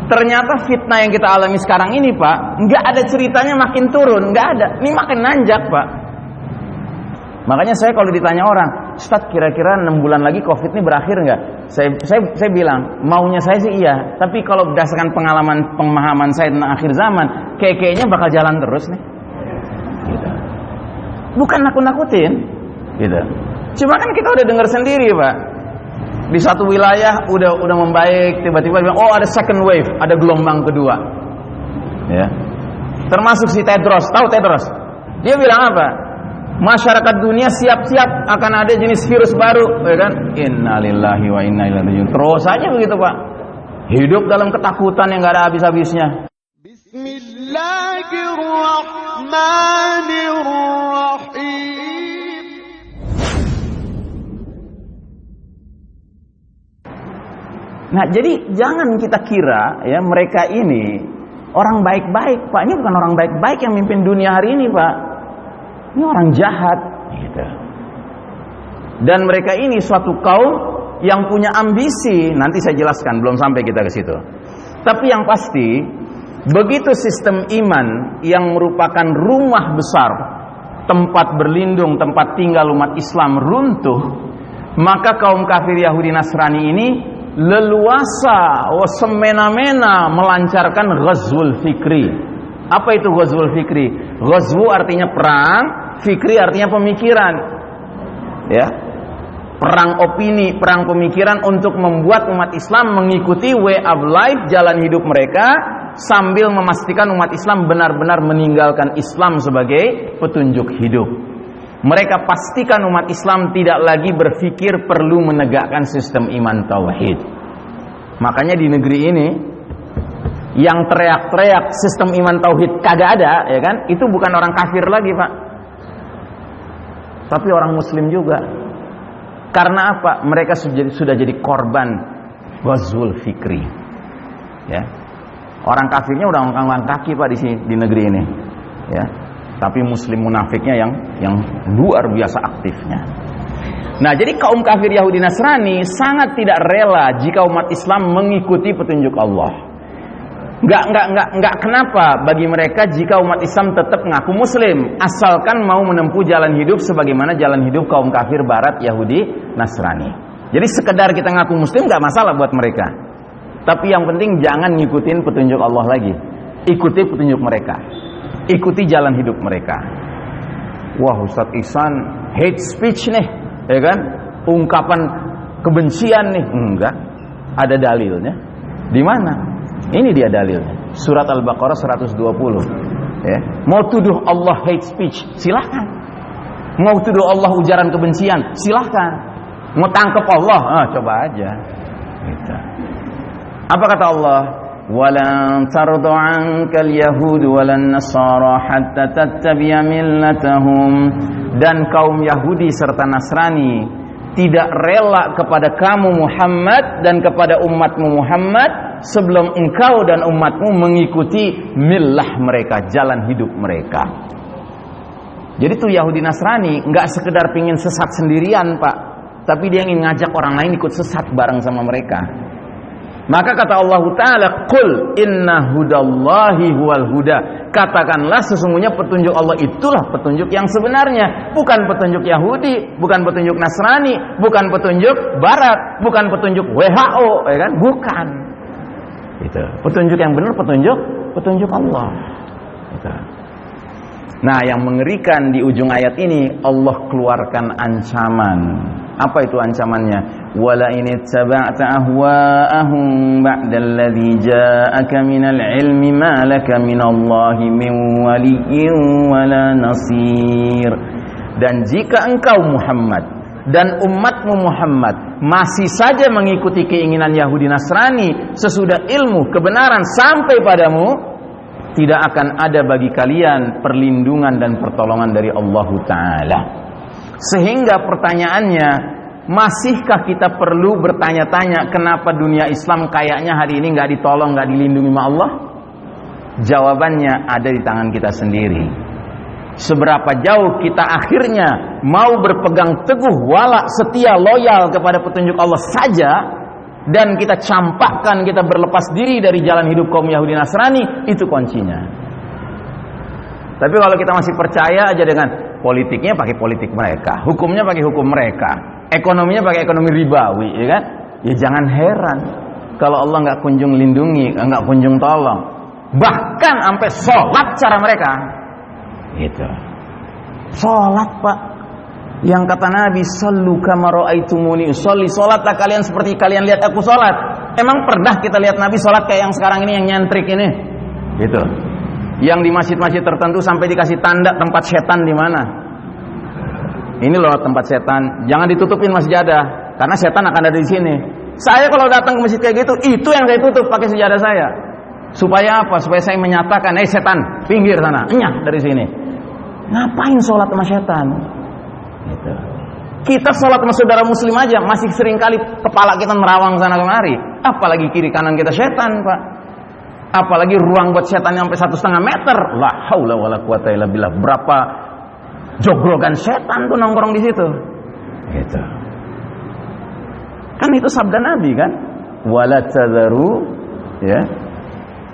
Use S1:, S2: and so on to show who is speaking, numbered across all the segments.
S1: Ternyata fitnah yang kita alami sekarang ini, Pak, nggak ada ceritanya makin turun, nggak ada. Ini makin nanjak, Pak. Makanya saya kalau ditanya orang, Ustaz, kira-kira 6 bulan lagi COVID ini berakhir nggak? Saya bilang, maunya saya sih iya. Tapi kalau berdasarkan pemahaman saya tentang akhir zaman, kayaknya bakal jalan terus nih. Gitu. Bukan nakut-nakutin, gitu. Cuma kan kita udah dengar sendiri, Pak. Di satu wilayah udah membaik, tiba-tiba bilang, oh ada second wave, ada gelombang kedua. Ya. Termasuk si Tedros, tahu Tedros? Dia bilang apa? Masyarakat dunia siap-siap akan ada jenis virus baru, ya kan? Innalillahi wa inna ilaihi raji'un. Terus aja begitu, Pak. Hidup dalam ketakutan yang enggak ada habis-habisnya. Bismillahirrahmanirrahim. Nah, jadi jangan kita kira ya mereka ini orang baik-baik, Pak. Ini bukan orang baik-baik yang mimpin dunia hari ini, Pak. Ini orang jahat, gitu. Dan mereka ini suatu kaum yang punya ambisi. Nanti saya jelaskan, belum sampai kita ke situ. Tapi yang pasti, begitu sistem iman yang merupakan rumah besar, tempat berlindung, tempat tinggal umat Islam runtuh, maka kaum kafir Yahudi Nasrani ini leluasa, semena-mena melancarkan ghazwul fikri. Apa itu ghazwul fikri? Ghazwu artinya perang, fikri artinya pemikiran. Ya. Perang opini, perang pemikiran untuk membuat umat Islam mengikuti way of life, jalan hidup mereka, sambil memastikan umat Islam benar-benar meninggalkan Islam sebagai petunjuk hidup. Mereka pastikan umat Islam tidak lagi berpikir perlu menegakkan sistem iman tauhid. Makanya di negeri ini yang teriak-teriak sistem iman tauhid kagak ada, ya kan? Itu bukan orang kafir lagi, Pak. Tapi orang muslim juga. Karena apa? Mereka sudah jadi korban ghazwul fikri. Ya. Orang kafirnya udah ngangkat kaki, Pak, di negeri ini. Ya. Tapi muslim munafiknya yang luar biasa aktifnya. Nah, jadi kaum kafir Yahudi Nasrani sangat tidak rela jika umat Islam mengikuti petunjuk Allah. Enggak kenapa bagi mereka jika umat Islam tetap mengaku muslim, asalkan mau menempuh jalan hidup sebagaimana jalan hidup kaum kafir barat Yahudi Nasrani. Jadi sekedar kita ngaku muslim enggak masalah buat mereka. Tapi yang penting jangan ngikutin petunjuk Allah lagi. Ikuti petunjuk mereka. Ikuti jalan hidup mereka. Wah, Ustaz Ihsan hate speech nih, ya kan? Ungkapan kebencian nih. Enggak. Ada dalilnya. Di mana? Ini dia dalilnya. Surat Al-Baqarah 120. Ya. Mau tuduh Allah hate speech, silahkan. Mau tuduh Allah ujaran kebencian, silahkan. Mau tangkap Allah, coba aja. Gitu. Apa kata Allah? وَلَنْ تَرْضَ عَنْكَ الْيَهُودُ وَلَا النَّصَارَى حَتَّى تَتَّبِعَ مِلَّتَهُمْ. Dan kaum Yahudi serta Nasrani tidak rela kepada kamu Muhammad dan kepada umatmu Muhammad sebelum engkau dan umatmu mengikuti millah mereka, jalan hidup mereka. Jadi tuh Yahudi Nasrani nggak sekedar pingin sesat sendirian, Pak, tapi dia ingin ngajak orang lain ikut sesat bareng sama mereka. Maka kata Allah Ta'ala, Qul inna hudallahi huwal huda. Katakanlah sesungguhnya petunjuk Allah itulah petunjuk yang sebenarnya. Bukan petunjuk Yahudi, bukan petunjuk Nasrani, bukan petunjuk Barat, bukan petunjuk WHO, ya kan? Bukan. Gitu. Petunjuk yang benar petunjuk Allah. Gitu. Nah, yang mengerikan di ujung ayat ini Allah keluarkan ancaman. Apa itu ancamannya? Wala in ittaba'ta ahwa'ahum ba'da alladhi ja'aka minal ilmi ma laka minallahi min waliyyin wala nasir. Dan jika engkau Muhammad dan umatmu Muhammad masih saja mengikuti keinginan Yahudi Nasrani sesudah ilmu kebenaran sampai padamu, tidak akan ada bagi kalian perlindungan dan pertolongan dari Allah Ta'ala. Sehingga pertanyaannya, masihkah kita perlu bertanya-tanya kenapa dunia Islam kayaknya hari ini nggak ditolong, nggak dilindungi sama Allah? Jawabannya ada di tangan kita sendiri. Seberapa jauh kita akhirnya mau berpegang teguh, wala, setia, loyal kepada petunjuk Allah saja, dan kita campakkan, kita berlepas diri dari jalan hidup kaum Yahudi Nasrani, itu kuncinya. Tapi kalau kita masih percaya aja dengan politiknya pakai politik mereka, hukumnya pakai hukum mereka, ekonominya pakai ekonomi ribawi, ya kan? Ya jangan heran kalau Allah nggak kunjung lindungi, nggak kunjung tolong. Bahkan sampai sholat cara mereka, gitu. Sholat, Pak. Yang kata Nabi, sallu kama ra'aitumuni usolli, sholatlah kalian seperti kalian lihat aku sholat. Emang pernah kita lihat Nabi sholat kayak yang sekarang ini, yang nyentrik ini, gitu? Yang di masjid-masjid tertentu sampai dikasih tanda tempat setan di mana. Ini loh tempat setan, jangan ditutupin masjadah, karena setan akan ada di sini. Saya kalau datang ke masjid kayak gitu, itu yang saya tutup pakai sejadah saya. Supaya apa? Supaya saya menyatakan, setan, pinggir sana, enyah dari sini. Ngapain sholat sama setan? Gitu. Kita sholat sama saudara muslim aja masih sering kali kepala kita merawang sana kemari, apalagi kiri kanan kita setan, Pak. Apalagi ruang buat setan sampai 1,5 meter. La haula wala quwata illa billah. Berapa jogrogan setan tuh nongkrong di situ. Gitu. Kan itu sabda Nabi kan? Wala tadharu ya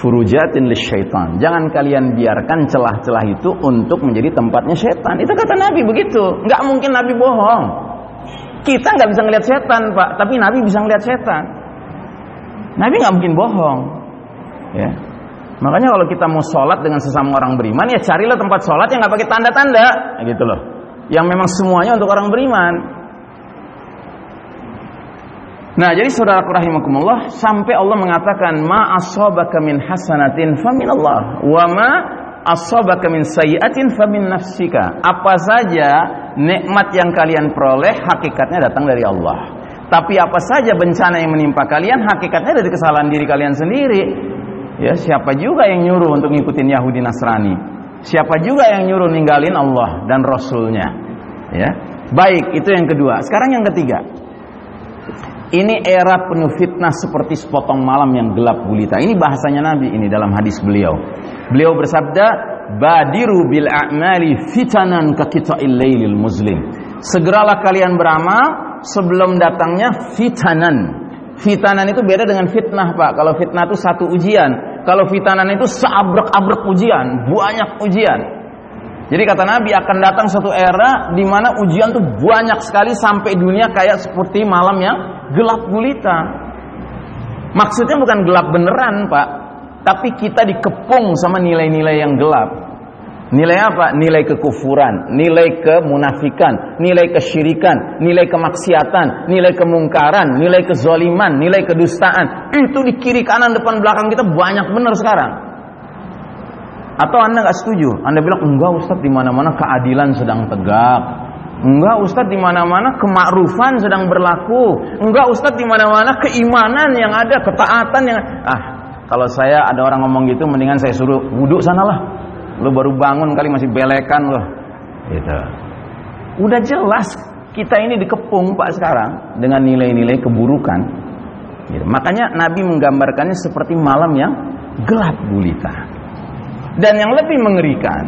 S1: furujatin lisyaitan. Jangan kalian biarkan celah-celah itu untuk menjadi tempatnya setan. Itu kata Nabi begitu. Nggak mungkin Nabi bohong. Kita nggak bisa ngelihat setan, Pak, tapi Nabi bisa ngelihat setan. Nabi nggak mungkin bohong. Ya. Makanya kalau kita mau sholat dengan sesama orang beriman, ya carilah tempat sholat yang nggak pakai tanda-tanda, gitu loh. Yang memang semuanya untuk orang beriman. Nah, jadi saudaraku rahimakumullah, sampai Allah mengatakan ma asabaka min hasanatin faminallah wa ma asabaka min sayyi'atin famin nafsika. Apa saja nikmat yang kalian peroleh hakikatnya datang dari Allah. Tapi apa saja bencana yang menimpa kalian hakikatnya dari kesalahan diri kalian sendiri. Ya, siapa juga yang nyuruh untuk ngikutin Yahudi Nasrani? Siapa juga yang nyuruh ninggalin Allah dan Rasulnya? Ya, baik, itu yang kedua. Sekarang yang ketiga. Ini era penuh fitnah seperti sepotong malam yang gelap gulita. Ini bahasanya Nabi ini dalam hadis beliau. Beliau bersabda, "Badiru bil a'mali fitanan ka qita'il lailil muslim." Segeralah kalian beramal sebelum datangnya fitanan. Fitanan itu beda dengan fitnah, Pak. Kalau fitnah itu satu ujian, kalau fitanan itu seabrek-abrek ujian, banyak ujian. Jadi kata Nabi akan datang suatu era di mana ujian tuh banyak sekali sampai dunia kayak seperti malam yang gelap gulita. Maksudnya bukan gelap beneran, Pak, tapi kita dikepung sama nilai-nilai yang gelap. Nilai apa? Nilai kekufuran, nilai kemunafikan, nilai kesyirikan, nilai kemaksiatan, nilai kemungkaran, nilai kezaliman, nilai kedustaan. Itu di kiri kanan depan belakang kita banyak bener sekarang. Atau Anda nggak setuju? Anda bilang, enggak Ustadz, di mana-mana keadilan sedang tegak. Enggak Ustadz, di mana-mana kemakrufan sedang berlaku. Enggak Ustadz, di mana-mana keimanan yang ada, ketaatan yang kalau saya ada orang ngomong gitu, mendingan saya suruh wudhu sanalah. Lo baru bangun kali masih belekan lo. Gitu. Udah jelas kita ini dikepung, Pak, sekarang dengan nilai-nilai keburukan. Gitu. Makanya Nabi menggambarkannya seperti malam yang gelap gulita. Dan yang lebih mengerikan,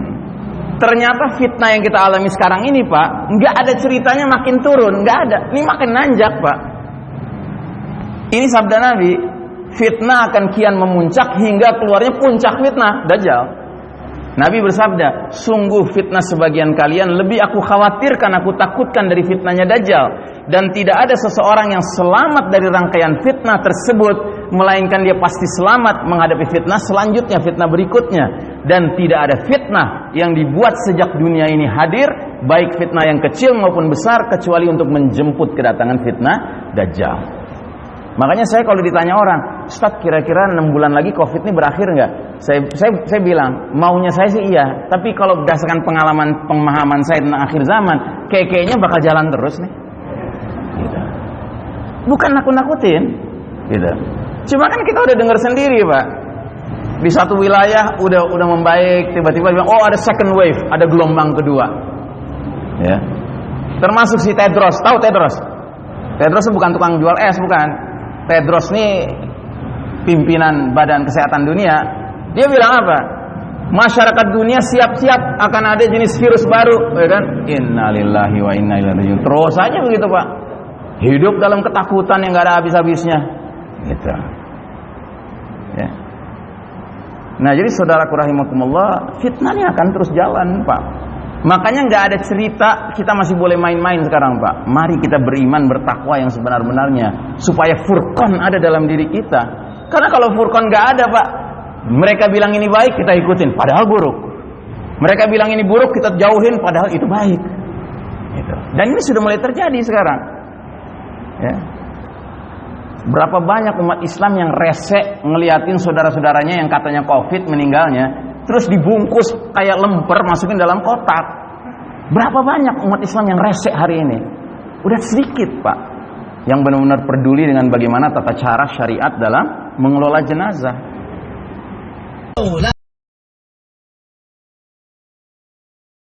S1: ternyata fitnah yang kita alami sekarang ini, Pak, nggak ada ceritanya makin turun, nggak ada. Ini makin nanjak, Pak. Ini sabda Nabi, fitnah akan kian memuncak hingga keluarnya puncak fitnah, Dajjal. Nabi bersabda, sungguh fitnah sebagian kalian lebih aku khawatirkan, aku takutkan dari fitnahnya Dajjal. Dan tidak ada seseorang yang selamat dari rangkaian fitnah tersebut, melainkan dia pasti selamat menghadapi fitnah selanjutnya, fitnah berikutnya. Dan tidak ada fitnah yang dibuat sejak dunia ini hadir, baik fitnah yang kecil maupun besar, kecuali untuk menjemput kedatangan fitnah Dajjal. Makanya saya kalau ditanya orang, Ustadz, kira-kira 6 bulan lagi COVID ini berakhir nggak? Saya bilang, maunya saya sih iya. Tapi kalau berdasarkan pemahaman saya tentang akhir zaman, kayaknya bakal jalan terus nih. Gitu. Bukan nakut-nakutin, gitu. Cuma kan kita udah dengar sendiri, Pak. Di satu wilayah udah membaik, tiba-tiba bilang, oh ada second wave, ada gelombang kedua. Ya. Termasuk si Tedros, tahu Tedros? Tedros bukan tukang jual es, bukan. Tedros ini pimpinan Badan Kesehatan Dunia. Dia bilang apa? Masyarakat dunia siap-siap akan ada jenis virus baru, ya kan? Innalillahi wa inna ilaihi raji'un. Terus aja begitu, Pak. Hidup dalam ketakutan yang gak ada habis-habisnya. Gitu. Ya. Nah, jadi saudaraku rahimakumullah, fitnahnya akan terus jalan, Pak. Makanya nggak ada cerita kita masih boleh main-main sekarang, Pak. Mari kita beriman, bertakwa yang sebenar-benarnya, supaya furqan ada dalam diri kita. Karena kalau furqan nggak ada, Pak, mereka bilang ini baik, kita ikutin, padahal buruk. Mereka bilang ini buruk, kita jauhin, padahal itu baik. Gitu. Dan ini sudah mulai terjadi sekarang. Ya. Berapa banyak umat Islam yang resek ngeliatin saudara-saudaranya yang katanya COVID meninggalnya, terus dibungkus kayak lemper masukin dalam kotak. Berapa banyak umat Islam yang resek hari ini? Udah sedikit, Pak, yang benar-benar peduli dengan bagaimana tata cara syariat dalam mengelola jenazah.